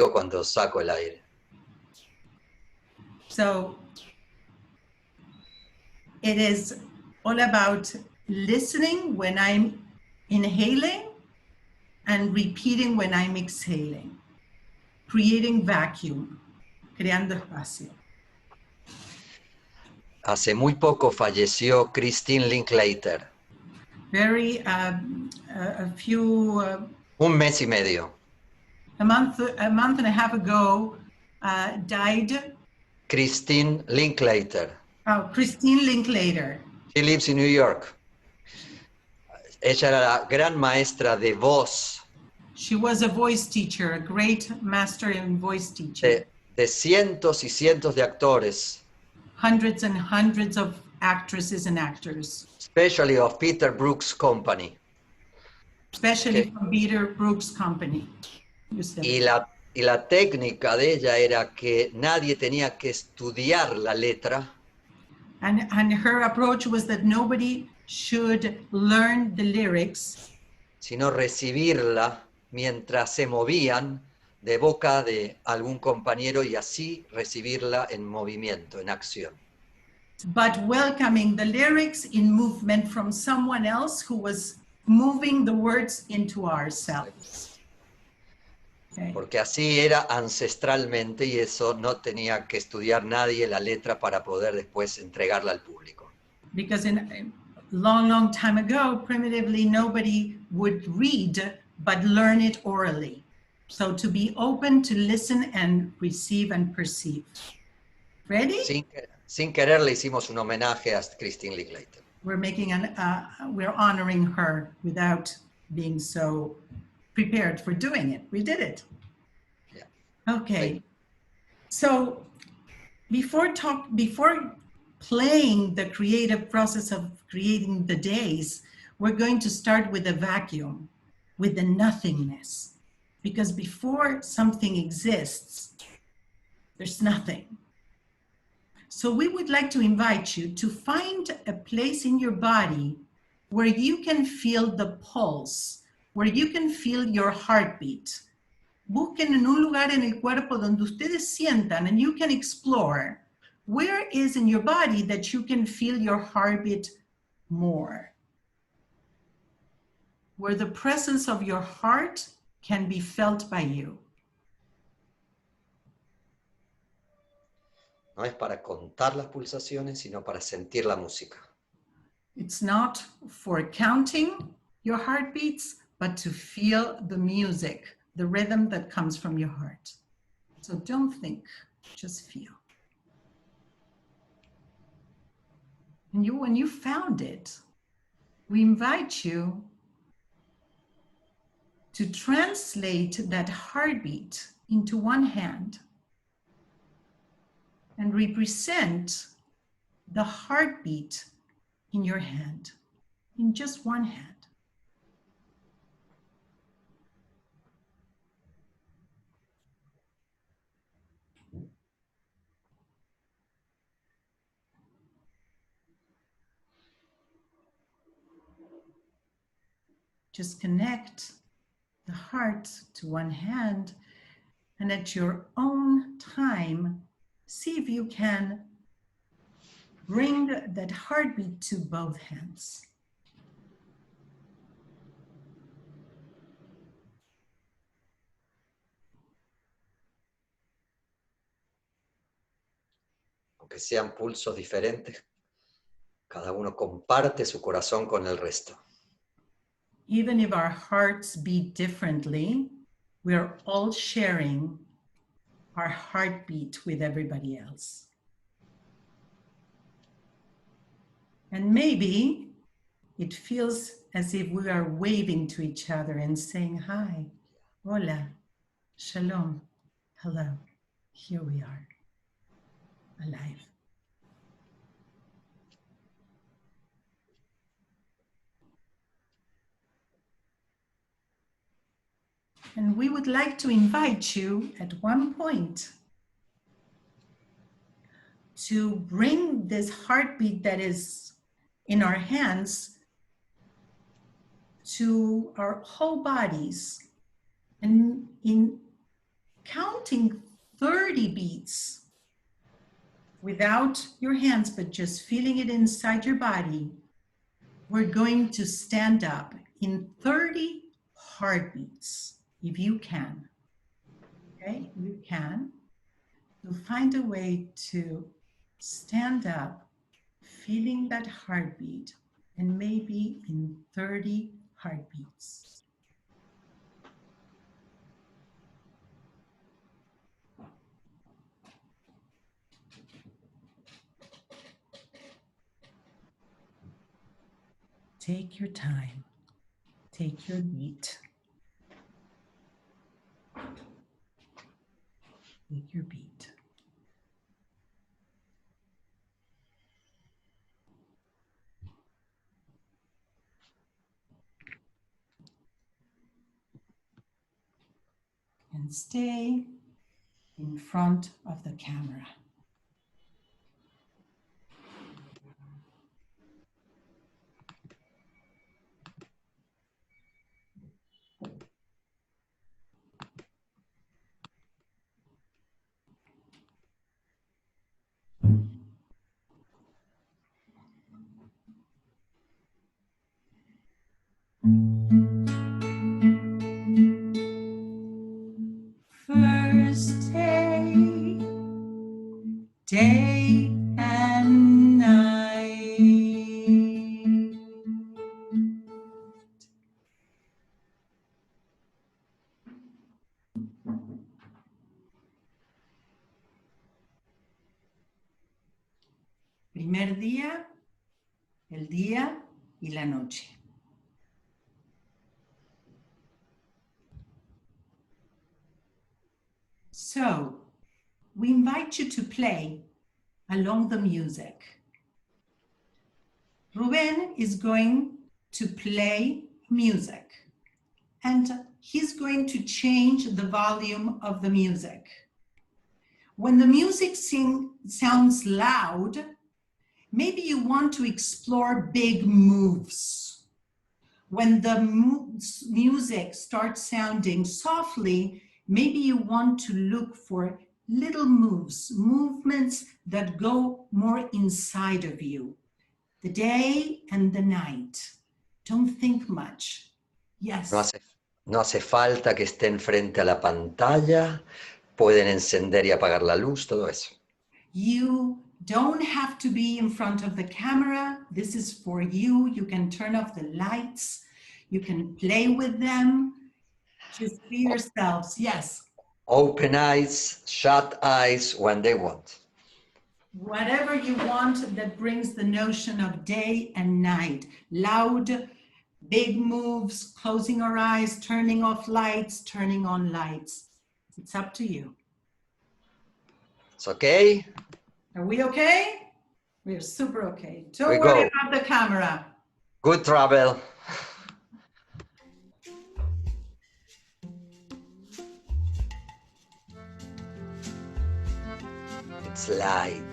cuando saco el aire. So it is all about listening when I'm inhaling and repeating when I'm exhaling. Creating vacuum, creando espacio. Hace muy poco falleció Christine Linklater. A few... Un mes y medio. A month and a half ago, died... Christine Linklater. Oh, Christine Linklater. She lives in New York. Ella era la gran maestra de voz. She was a voice teacher, a great master in voice teaching. De cientos y cientos de actores. Hundreds and hundreds of actresses and actors. Especially of Peter Brook's company. Especially from Peter Brook's company. Y la técnica de ella era que nadie tenía que estudiar la letra. And her approach was that nobody should learn the lyrics, sino recibirla mientras se movían de boca de algún compañero y así recibirla en movimiento, en acción. But welcoming the lyrics in movement from someone else who was moving the words into ourselves. Okay. Porque así era ancestralmente y eso no tenía que estudiar nadie la letra para poder después entregarla al público. Because in long time ago, primitively, nobody would read, but learn it orally. So to be open to listen and receive and perceive. Ready? Sin querer le hicimos un homenaje a Christine Linklater. We're honoring her without being so prepared for doing it. We did it. Yeah. Okay. So before playing the creative process of creating the days, we're going to start with a vacuum, with the nothingness. Because before something exists, there's nothing. So we would like to invite you to find a place in your body where you can feel the pulse, where you can feel your heartbeat. Busquen en un lugar en el cuerpo donde ustedes sientan, and you can explore where is in your body that you can feel your heartbeat more. Where the presence of your heart can be felt by you. No es para contar las pulsaciones, sino para sentir la música. It's not for counting your heartbeats, but to feel the music, the rhythm that comes from your heart. So don't think, just feel. And when you found it, we invite you to translate that heartbeat into one hand and represent the heartbeat in your hand, in just one hand. Just connect the heart to one hand, and at your own time, see if you can bring that heartbeat to both hands. Aunque sean pulsos diferentes, cada uno comparte su corazón con el resto. Even if our hearts beat differently, we're all sharing our heartbeat with everybody else. And maybe it feels as if we are waving to each other and saying, hi, hola, shalom, hello, here we are, alive. And we would like to invite you at one point to bring this heartbeat that is in our hands to our whole bodies, and counting 30 beats without your hands, but just feeling it inside your body, we're going to stand up in 30 heartbeats, if you can. Okay, you can. So find a way to stand up, feeling that heartbeat, and maybe in 30 heartbeats. Take your time. Take your beat. Take your beat. And stay in front of the camera. First day, day and night. Primer día, el día y la noche. So, we invite you to play along the music. Ruben is going to play music, and he's going to change the volume of the music. When the music sounds loud, maybe you want to explore big moves. When the music starts sounding softly, maybe you want to look for little moves, movements that go more inside of you. The day and the night. Don't think much. Yes. No hace falta que estén frente a la pantalla, pueden encender y apagar la luz, todo eso. You don't have to be in front of the camera. This is for you. You can turn off the lights. You can play with them. Just be yourselves. Yes. Open eyes, shut eyes when they want. Whatever you want that brings the notion of day and night. Loud, big moves, closing our eyes, turning off lights, turning on lights. It's up to you. It's okay? Are we okay? We're super okay. Don't worry about the camera. Good travel. It's light.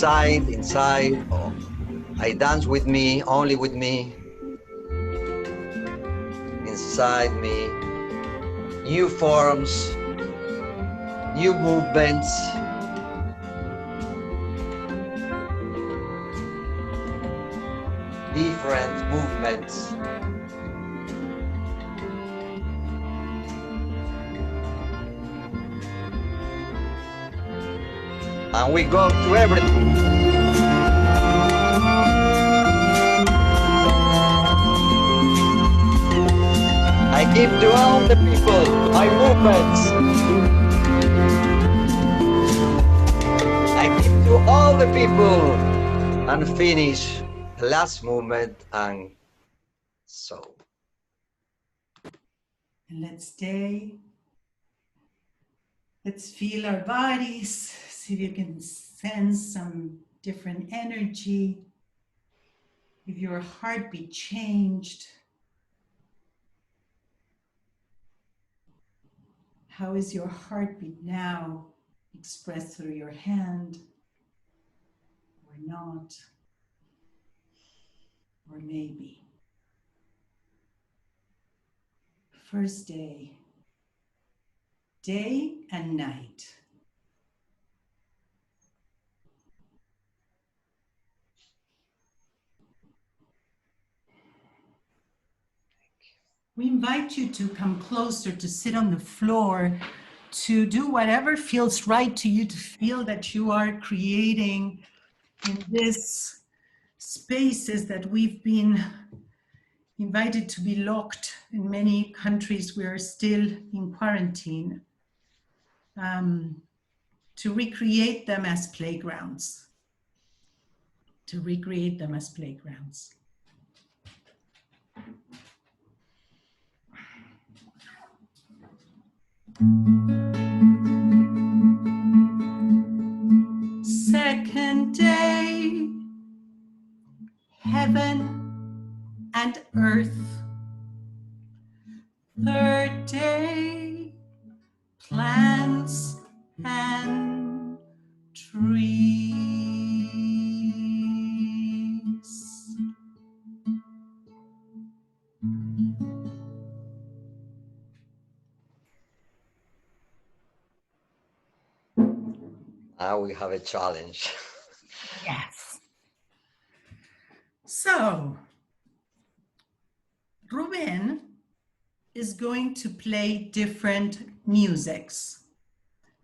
inside, or I dance with me, only with me, inside me, new forms, new movements, different movements. And we go to everything. I give to all the people my movements. I give to all the people and finish the last movement and so. And let's stay. Let's feel our bodies. See if you can sense some different energy. If your heartbeat changed. How is your heartbeat now expressed through your hand? Or not? Or maybe. First day. Day and night. We invite you to come closer, to sit on the floor, to do whatever feels right to you, to feel that you are creating in this spaces that we've been invited to be locked in many countries. We are still in quarantine, to recreate them as playgrounds, to recreate them as playgrounds. Second day, heaven and earth. Third day, plants and trees. Now we have a challenge. Yes. So, Ruben is going to play different musics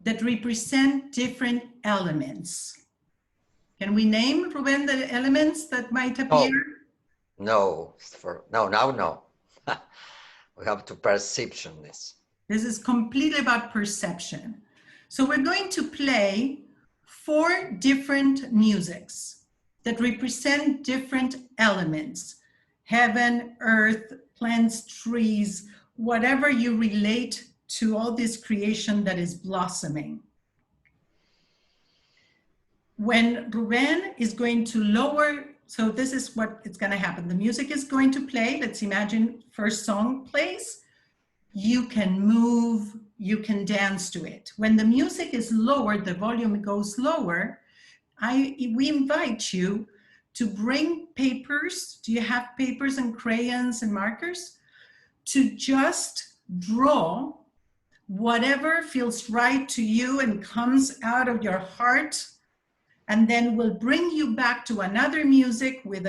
that represent different elements. Can we name, Ruben, the elements that might appear? No. No. We have to perception this. This is completely about perception. So we're going to play 4 different musics that represent different elements. Heaven, earth, plants, trees, whatever you relate to all this creation that is blossoming. When Ruben is going to lower, so this is what it's going to happen. The music is going to play. Let's imagine first song plays. You can move, you can dance to it. When the music is lowered, the volume goes lower, we invite you to bring papers. Do you have papers and crayons and markers? To just draw whatever feels right to you and comes out of your heart, and then we'll bring you back to another music with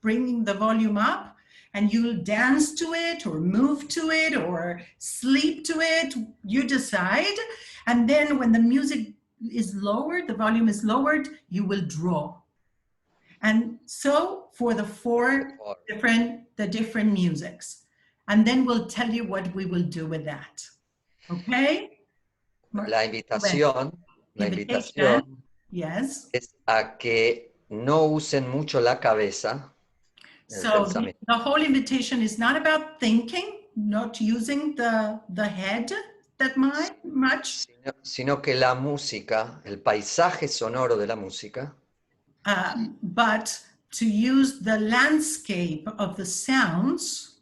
bringing the volume up, and you'll dance to it or move to it or sleep to it, you decide. And then when the music is lowered, the volume is lowered, you will draw. And so for the 4 different musics. And then we'll tell you what we will do with that. Okay? La invitación yes. Es a que no usen mucho la cabeza. So the whole invitation is not about thinking, not using the head that much. Sino que la música, el paisaje sonoro de la música, but to use the landscape of the sounds,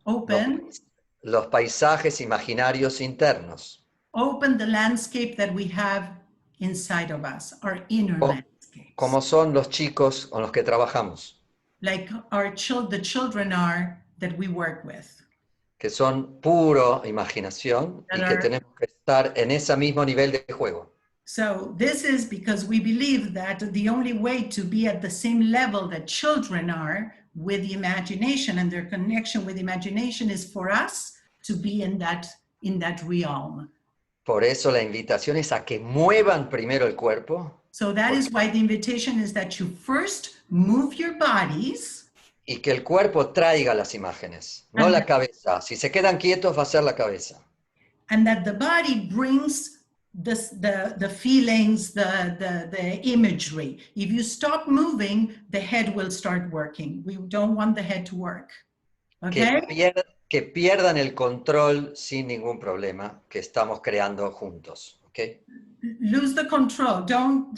open los paisajes imaginarios internos. Open the landscape that we have inside of us, our inner Co- landscapes. Como son los chicos con los que trabajamos, Like the children are that we work with. que son puro imaginación y que tenemos que estar en ese mismo nivel de juego. So this is because we believe that the only way to be at the same level that children are with the imagination and their connection with imagination is for us to be in that realm. Por eso la invitación es a que muevan primero el cuerpo. So that is why the invitation is that you first move your bodies. Y que el cuerpo traiga las imágenes, no la cabeza. Si se quedan quietos va a ser la cabeza. And that the body brings the feelings, the imagery. If you stop moving, the head will start working. We don't want the head to work. Okay? Que pierdan el control sin ningún problema que estamos creando juntos. Okay? Lose the control. Don't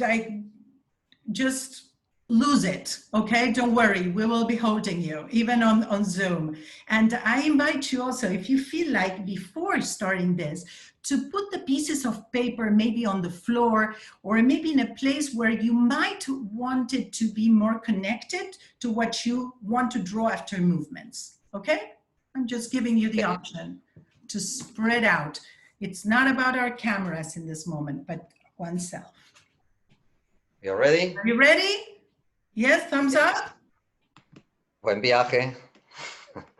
just lose it, okay? Don't worry, we will be holding you, even on Zoom. And I invite you also, if you feel like before starting this, to put the pieces of paper maybe on the floor or maybe in a place where you might want it to be more connected to what you want to draw after movements, okay? I'm just giving you the option to spread out. It's not about our cameras in this moment, but oneself. You ready? Are you ready? Yes, thumbs up. Buen viaje.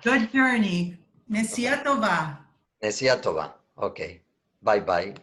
Good journey. Nesia tova. Nesia tova. Okay. Bye bye.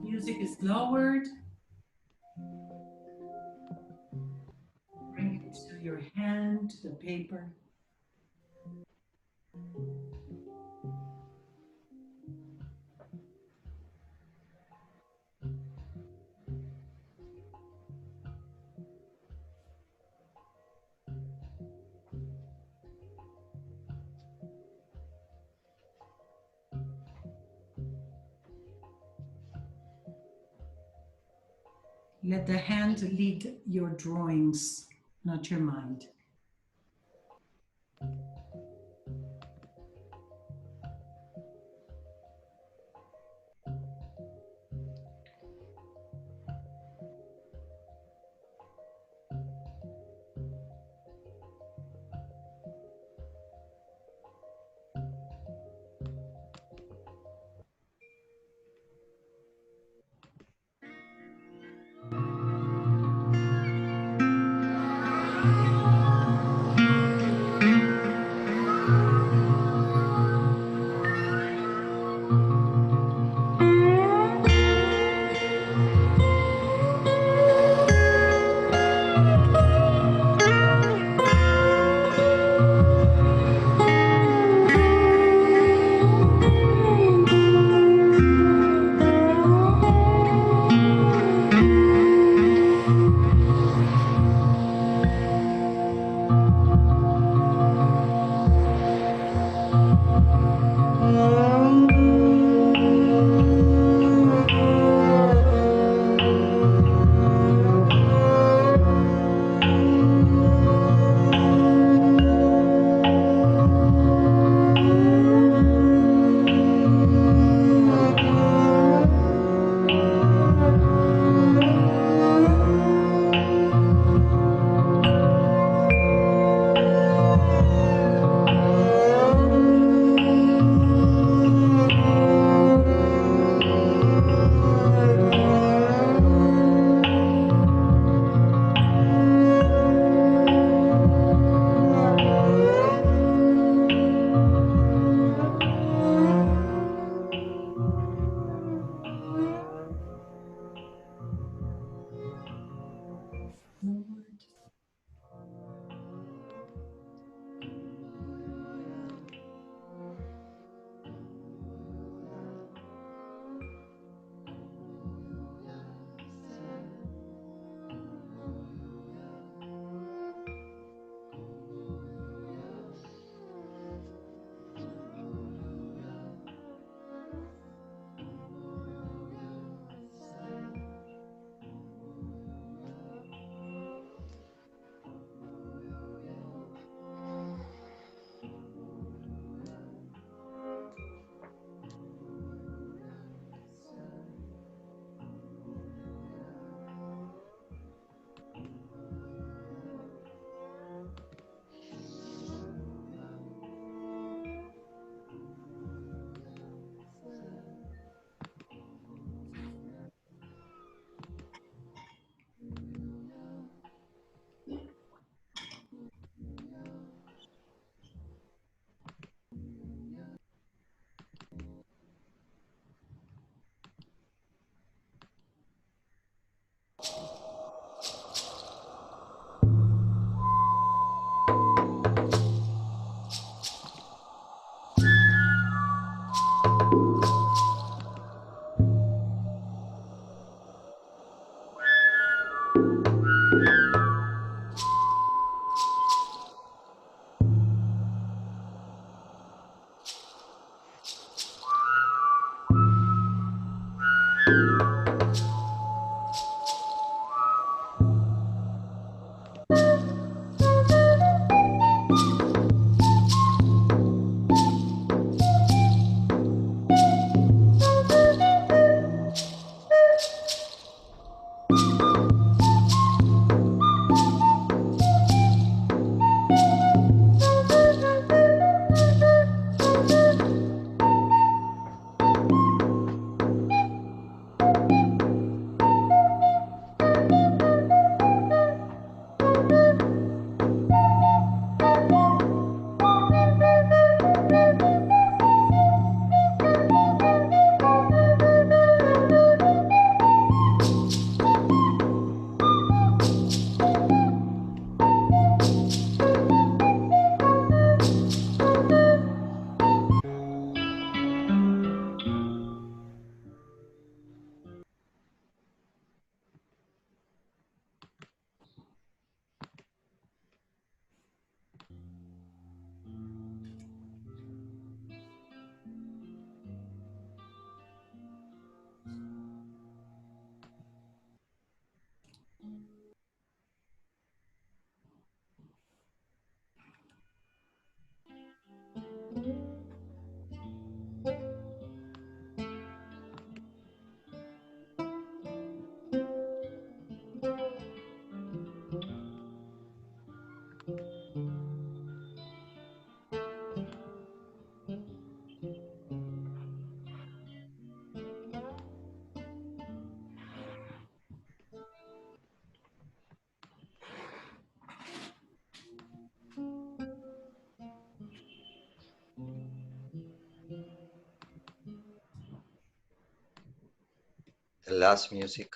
Music is lowered. Bring it to your hand, to the paper. Let the hand lead your drawings, not your mind. The last music.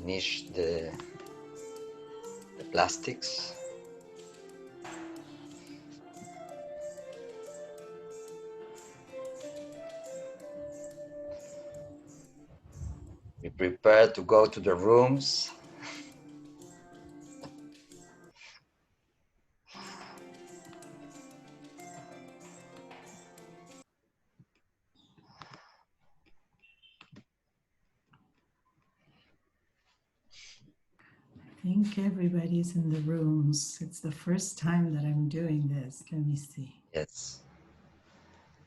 Finish the plastics. We prepare to go to the rooms. think everybody's in the rooms. It's the first time that I'm doing this. Let me see. Yes.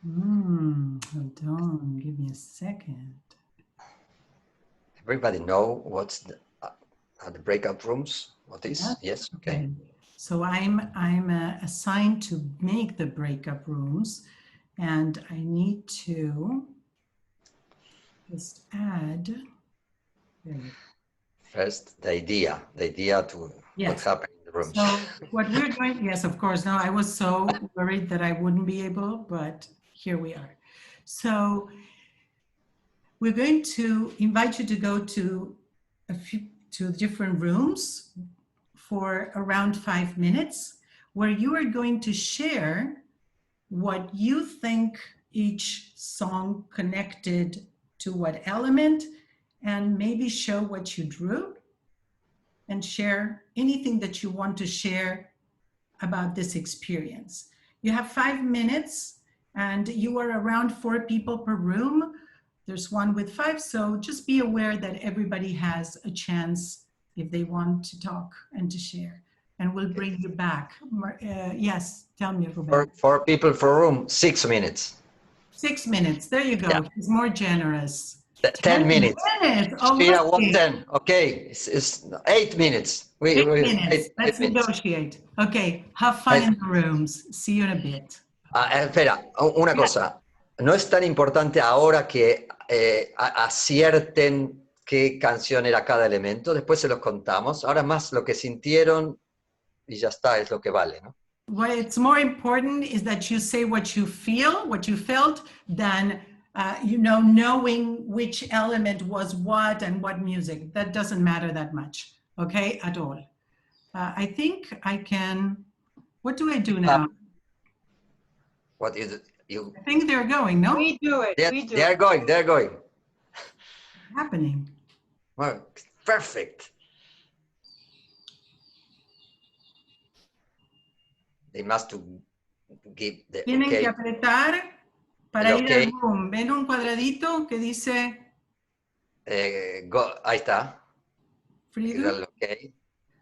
Hold on, give me a second. Everybody know what's the breakout rooms? What is? Yes. Okay. So I'm assigned to make the breakup rooms, and I need to just add. First, the idea to what's happening in the rooms. So what we're going, yes, of course. No, I was so worried that I wouldn't be able, but here we are. So we're going to invite you to go to different rooms for around 5 minutes, where you are going to share what you think each song connected to what element, and maybe show what you drew and share anything that you want to share about this experience. You have 5 minutes and you are around 4 people per room. There's one with 5, so just be aware that everybody has a chance if they want to talk and to share. And we'll bring you back. Yes, tell me, Ruben. For people per room, 6 minutes. 6 minutes, there you go. Yeah. He's more generous. 10 minutes. Oh, Shira, 110. Okay, it's 8 minutes. 8 minutes. Let's negotiate. Okay, have fun in the rooms. See you in a bit. Espera, una cosa. No es tan importante ahora que acierten qué canción era cada elemento. Después se los contamos. Ahora más lo que sintieron y ya está, es lo que vale, ¿no? What it's more important is that you say what you feel, what you felt, than knowing which element was what and what music. That doesn't matter that much, okay, at all. I think I can, what do I do now? What is it? I think they're going, no? We do it. They're going. What's happening? Well, perfect. They must give the Tienen okay. que apretar para ir al room. ¿Ven un cuadradito que dice? Ahí está. Frida. Okay.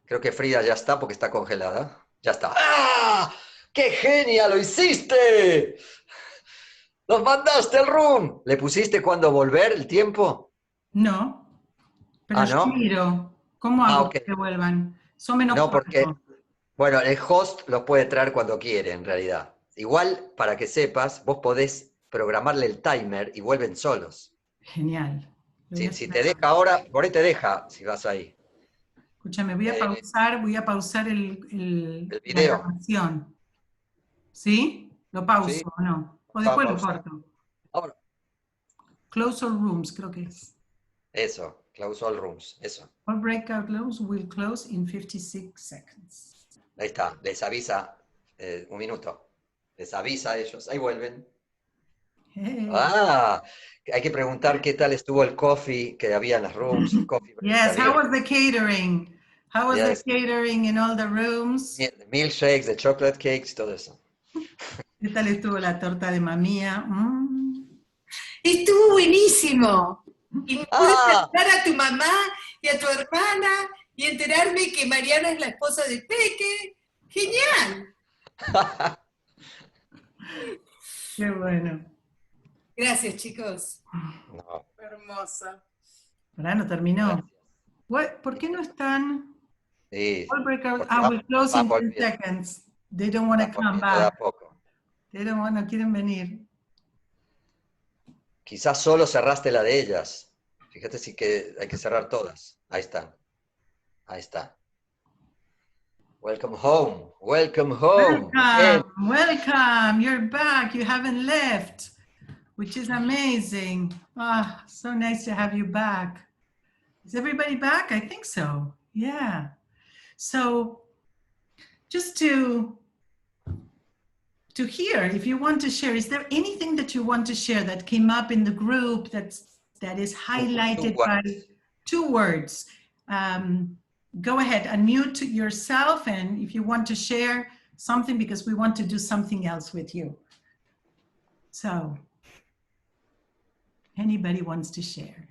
Creo que Frida ya está porque está congelada. Ya está. ¡Ah! ¡Qué genia! ¡Lo hiciste! ¡Los mandaste al room! ¿Le pusiste cuándo volver el tiempo? No. Pero yo ¿no? miro. ¿Cómo hago que vuelvan? Son menos no, porque, bueno, el host los puede traer cuando quiere, en realidad. Igual, para que sepas, vos podés programarle el timer y vuelven solos. Genial. Si te deja ahora, por ahí te deja, si vas ahí. Escúchame, voy a pausar el video. La grabación. ¿Sí? ¿Lo pauso ¿Sí? o no? O después lo corto. Ahora. Close all rooms, creo que es. Eso, close all rooms, eso. All breakout rooms will close in 56 seconds. Ahí está, les avisa, un minuto. Les avisa a ellos, ahí vuelven. Hey. Ah, hay que preguntar qué tal estuvo el coffee que había en las rooms. El coffee yes, how was the catering? How was the catering in all the rooms? The milkshakes, the chocolate cakes, todo eso. ¿Qué tal estuvo la torta de mamía? Estuvo buenísimo. Y pude saludar a tu mamá y a tu hermana y enterarme que Mariana es la esposa de Peque. ¡Genial! Qué bueno. Gracias, chicos. No. Hermosa. Ahora no terminó. ¿Por qué no están? Sí. All breakout. We'll close in 10 seconds. They don't want to come back. They don't want to, quieren venir. Quizás solo cerraste la de ellas. Fíjate si que hay que cerrar todas. Ahí están. Ahí está. Welcome home. Welcome home. Welcome. You're back. You haven't left, which is amazing. Ah, so nice to have you back. Is everybody back? I think so. Yeah. So just to hear, if you want to share, is there anything that you want to share that came up in the group that is highlighted by 2 words? Go ahead, unmute yourself, and if you want to share something, because we want to do something else with you. So, anybody wants to share?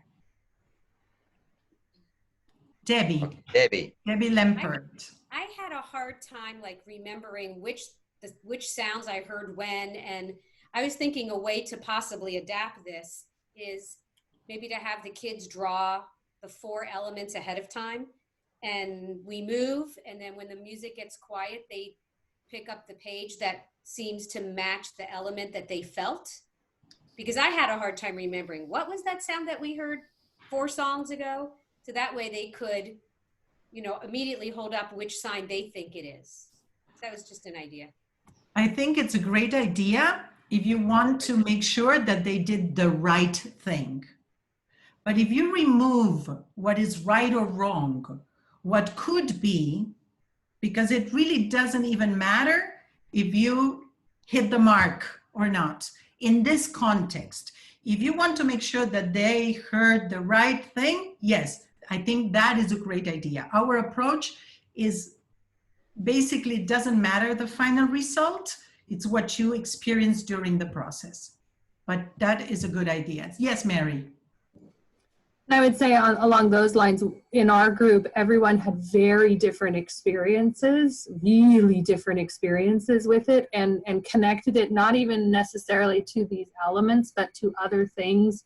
Debbie. Okay, Debbie. Debbie Lempert. I had a hard time like remembering which sounds I heard when, and I was thinking a way to possibly adapt this is maybe to have the kids draw the 4 elements ahead of time, and we move, and then when the music gets quiet, they pick up the page that seems to match the element that they felt. Because I had a hard time remembering what was that sound that we heard 4 songs ago, so that way they could, you know, immediately hold up which sign they think it is. So that was just an idea. I think it's a great idea if you want to make sure that they did the right thing. But if you remove what is right or wrong, what could be, because it really doesn't even matter if you hit the mark or not. In this context, if you want to make sure that they heard the right thing, yes, I think that is a great idea. Our approach is basically doesn't matter the final result. It's what you experience during the process. But that is a good idea. Yes, Mary. I would say along those lines, in our group, everyone had very different experiences, really different experiences with it, and connected it not even necessarily to these elements, but to other things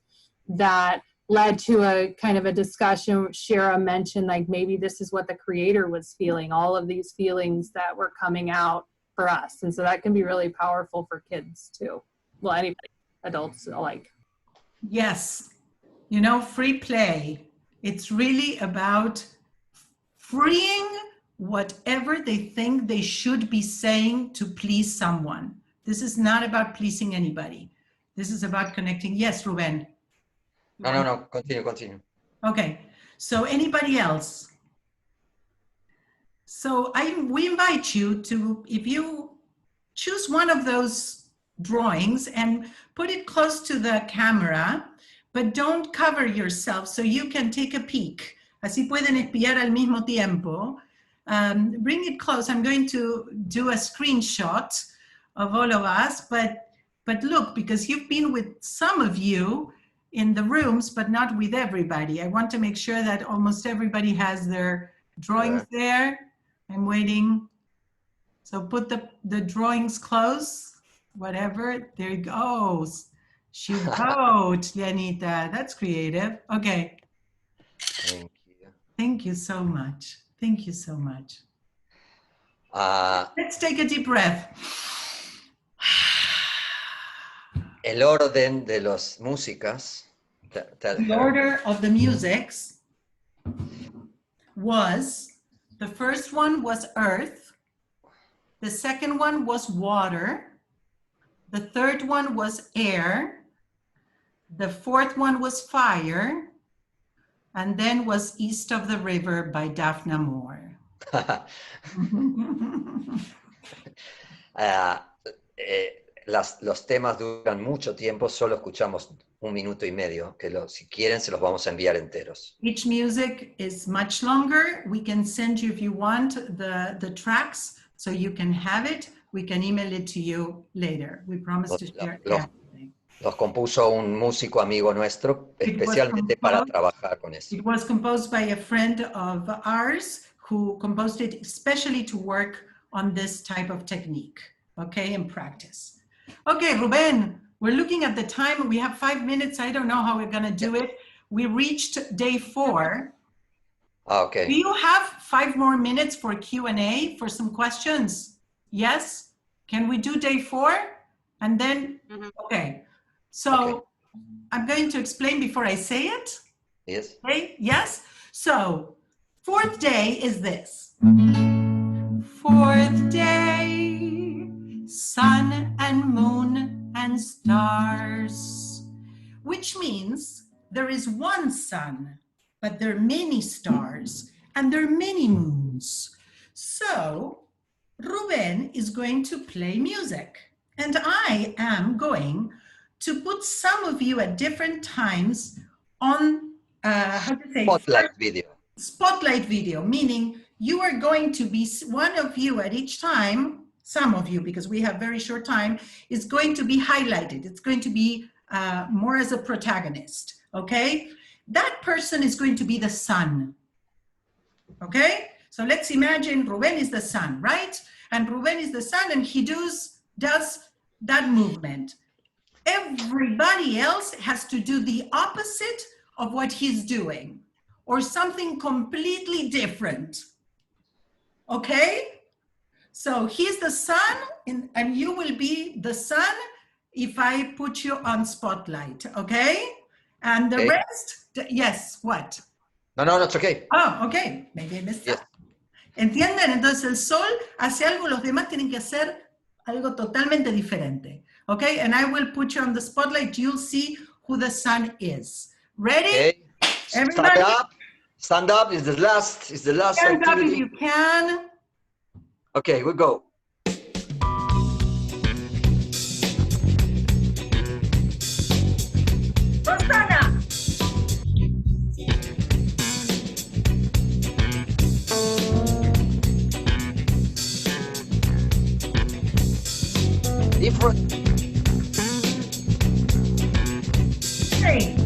that led to a kind of a discussion. Shira mentioned, like, maybe this is what the creator was feeling, all of these feelings that were coming out for us. And so that can be really powerful for kids too. Well, anybody, adults alike. Yes. You know, free play, it's really about freeing whatever they think they should be saying to please someone. This is not about pleasing anybody. This is about connecting. Yes, Ruben. No, continue. Okay, so anybody else? So we invite you to, if you choose one of those drawings and put it close to the camera, but don't cover yourself so you can take a peek. Así pueden espiar al mismo tiempo. Bring it close. I'm going to do a screenshot of all of us, but look, because you've been with some of you in the rooms, but not with everybody. I want to make sure that almost everybody has their drawings there. I'm waiting. So put the drawings close, whatever. There it goes. She wrote, Janita. That's creative. Okay. Thank you. Thank you so much. Thank you so much. Let's take a deep breath. El orden de las músicas. The order of the musics was, the first one was earth. The second one was water. The third one was air. The fourth one was fire, and then was East of the River by Daphne Moore. Los temas duran mucho tiempo, solo escuchamos 1 minuto y medio, que si quieren se los vamos a enviar enteros. Each music is much longer. We can send you, if you want, the tracks, so you can have it. We can email it to you later. We promise to share everything. Los compuso un músico amigo nuestro, especialmente para trabajar con eso. It was composed by a friend of ours who composed it especially to work on this type of technique, okay, and practice. Okay, Ruben, we're looking at the time. We have 5 minutes. I don't know how we're going to do it. We reached day 4. Okay. Do you have 5 more minutes for Q&A, for some questions? Yes? Can we do day 4? And then, okay. So okay. I'm going to explain before I say it. Yes. Okay, yes? So 4th day is this. 4th day, sun and moon and stars, which means there is one sun, but there are many stars and there are many moons. So Ruben is going to play music, and I am going to put some of you at different times on, how to say? Spotlight video. Spotlight video, meaning you are going to be, one of you at each time, some of you, because we have very short time, is going to be highlighted. It's going to be more as a protagonist, okay? That person is going to be the sun. Okay? So let's imagine Ruben is the sun, right? And Ruben is the sun and he does that movement. Everybody else has to do the opposite of what he's doing or something completely different. Okay? So he's the sun and you will be the sun if I put you on spotlight, okay? And the Okay. rest, yes, what? No, that's okay. Oh, okay, maybe I missed Yes. that. ¿Entienden? Entonces el sol hace algo, los demás tienen que hacer algo totalmente diferente. Okay, and I will put you on the spotlight. You'll see who the sun is. Ready? Okay. Everybody? Stand up is the last Stand up activity. if you can. Okay, we go. Rosana. Different. Hey.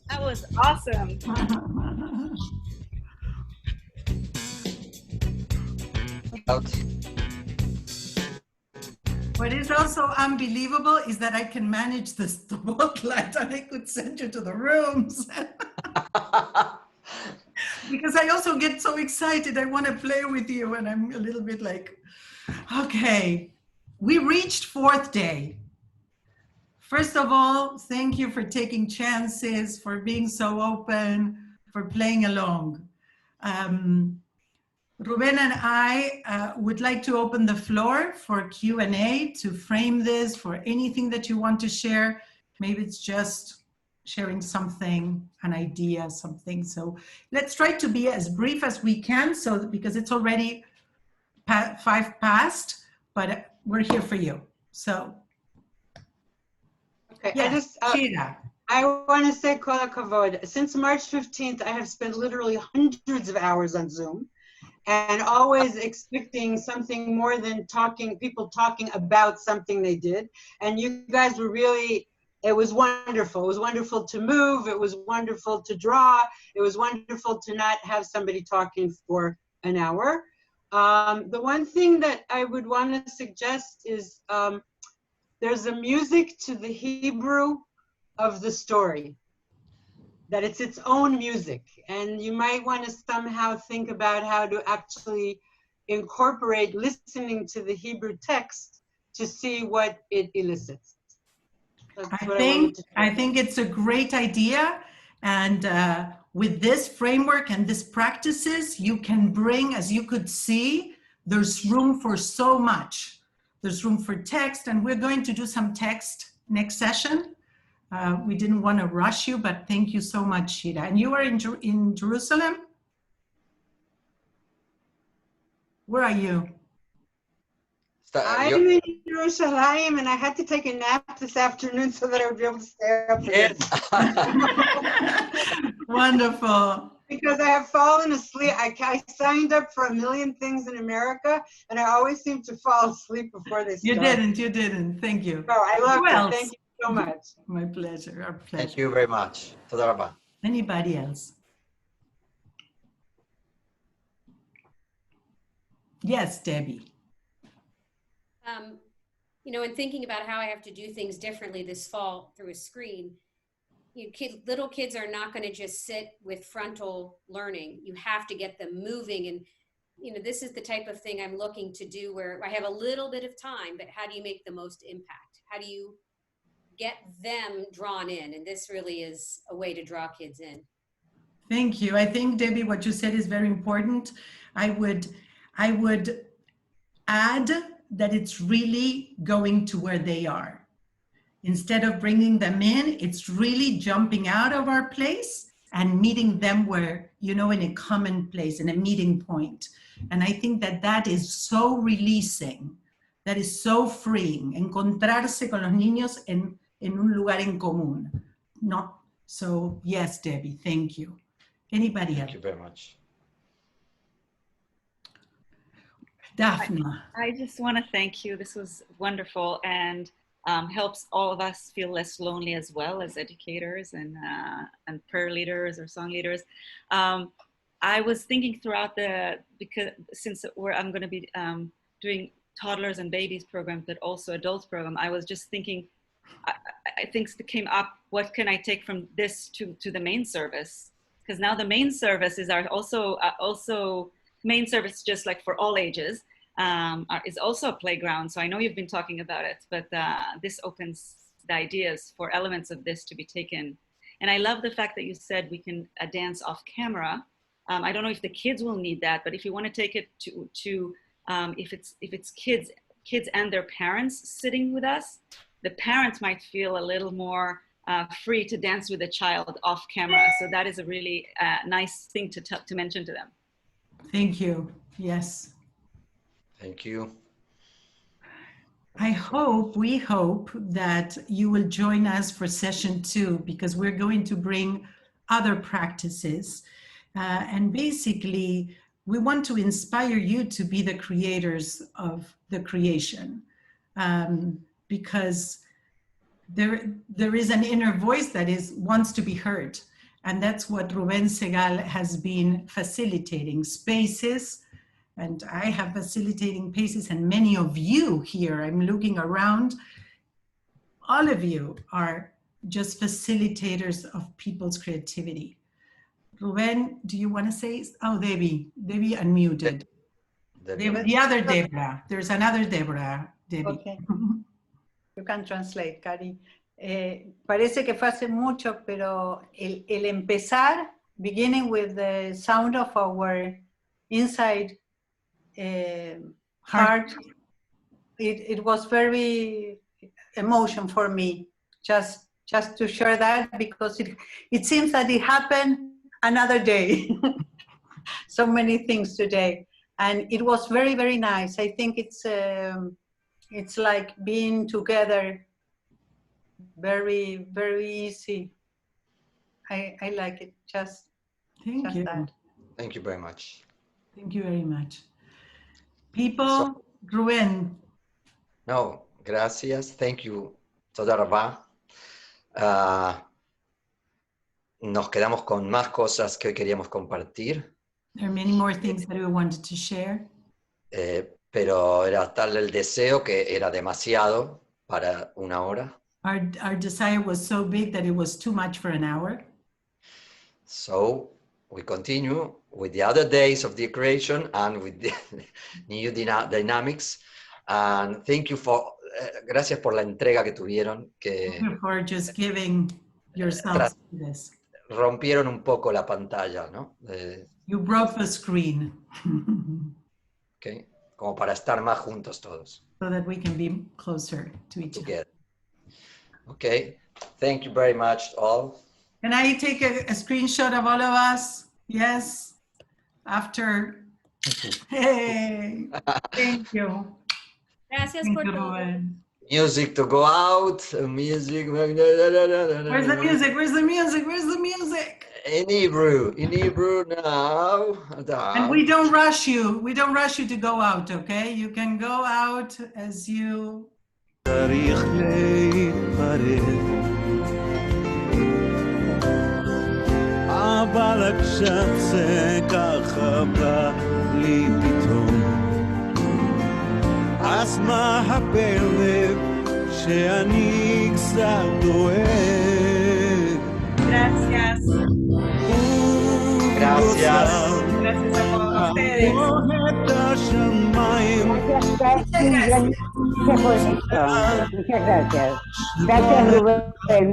That was awesome. Out. What is also unbelievable is that I can manage the spotlight and I could send you to the rooms. Because I also get so excited. I want to play with you and I'm a little bit like, okay. We reached fourth day. First of all, thank you for taking chances, for being so open, for playing along. Ruben and I would like to open the floor for Q&A to frame this for anything that you want to share. Maybe it's just sharing something, an idea, something. So let's try to be as brief as we can, so because it's already 5 past, but we're here for you. So. Okay, Yes, Shira. I want to say kol hakavod. Since March 15th, I have spent literally hundreds of hours on Zoom and always expecting something more than people talking about something they did. And you guys were really, it was wonderful. It was wonderful to move. It was wonderful to draw. It was wonderful to not have somebody talking for an hour. The one thing that I would want to suggest is there's a music to the Hebrew of the story, that it's its own music. And you might want to somehow think about how to actually incorporate listening to the Hebrew text to see what it elicits. I think it's a great idea. And with this framework and this practices, you can bring, as you could see, there's room for so much. There's room for text, and we're going to do some text next session. We didn't want to rush you, but thank you so much, Shira. And you are in Jerusalem? Where are you? I'm in Jerusalem, and I had to take a nap this afternoon so that I would be able to stay up for this. Wonderful. Because I have fallen asleep. I signed up for a million things in America, and I always seem to fall asleep before they start. You didn't. Thank you. No, I love Who it. else? Thank you so much. My pleasure, our pleasure. Thank you very much. תודה רבה. Anybody else? Yes, Debbie. You know, in thinking about how I have to do things differently this fall through a screen, little kids are not going to just sit with frontal learning. You have to get them moving. And, you know, this is the type of thing I'm looking to do where I have a little bit of time, but how do you make the most impact? How do you get them drawn in? And this really is a way to draw kids in. Thank you. I think, Debbie, what you said is very important. I would add that it's really going to where they are. Instead of bringing them in, it's really jumping out of our place and meeting them where, you know, in a common place, in a meeting point. And I think that that is so releasing, that is so freeing, encontrarse con los niños en un lugar en común. No, so yes, Debbie, thank you. Anybody else? Thank you very much. Daphne. I just want to thank you. This was wonderful and helps all of us feel less lonely as well as educators and prayer leaders or song leaders. I was thinking throughout because since I'm going to be doing toddlers and babies program, but also adults program, I was just thinking, I think it came up, what can I take from this to the main service? Because now the main services are also main service, just like for all ages, is also a playground. So I know you've been talking about it, but this opens the ideas for elements of this to be taken. And I love the fact that you said we can dance off camera. I don't know if the kids will need that, but if you want to take it to if it's kids and their parents sitting with us, the parents might feel a little more free to dance with the child off camera. So that is a really nice thing to mention to them. Thank you. Yes. Thank you. We hope that you will join us for session 2, because we're going to bring other practices. And basically, we want to inspire you to be the creators of the creation. Because there is an inner voice that wants to be heard. And that's what RUBEN SEGAL has been facilitating spaces. And I have facilitating spaces, and many of you here, I'm looking around, all of you are just facilitators of people's creativity. RUBEN, do you want to say? Oh, Debbie unmuted. The other Deborah, there's another Deborah, Debbie. Okay. You can translate, Cari. Parece que fue hace mucho, pero el empezar, beginning with the sound of our inside heart, it was very emotion for me, just to share that, because it seems that it happened another day. So many things today, and it was very, very nice. I think it's like being together, very, very easy. I like it. Just you. That. Thank you very much. Thank you very much. People, RUBEN. No, gracias. Thank you. Toda rabá. Nos quedamos con más cosas que hoy queríamos compartir. There are many more things that we wanted to share. Pero era tal el deseo que era demasiado para una hora. Our desire was so big that it was too much for an hour. So we continue with the other days of the creation and with the new dynamics. And thank you gracias por la entrega que tuvieron. For just giving yourselves to this. rompieron un poco la pantalla, ¿no? You broke the screen. Okay. Como para estar más juntos todos. So that we can be closer to each other. Together. Okay. Thank you very much, all. Can I take a screenshot of all of us? Yes. After. Hey. Thank you. Gracias Thank por you, todo. Ruben. Music to go out. Music. Where's the music? Where's the music? Where's the music? In Hebrew now. And we don't rush you. We don't rush you to go out, okay? You can go out as you. צריך להיפרד, אבל כשזה ככה בא לי פתאום, אז מה הפלא שאני קצת דואג. Gracias. Gracias. Gracias a todos ustedes. את השמיים, Muchas gracias. Gracias, Rubén.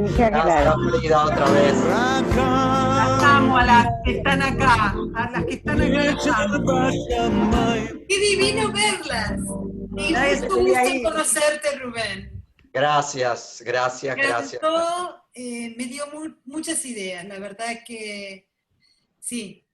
Muchas Gracias, gracias. Frida, otra vez. Las amo a las que están acá. A las que están acá las amo. בשמיים. Qué divino verlas. Y mucho gusto en conocerte, Rubén. Gracias, gracias, gracias. Todo me dio muchas ideas. La verdad que sí.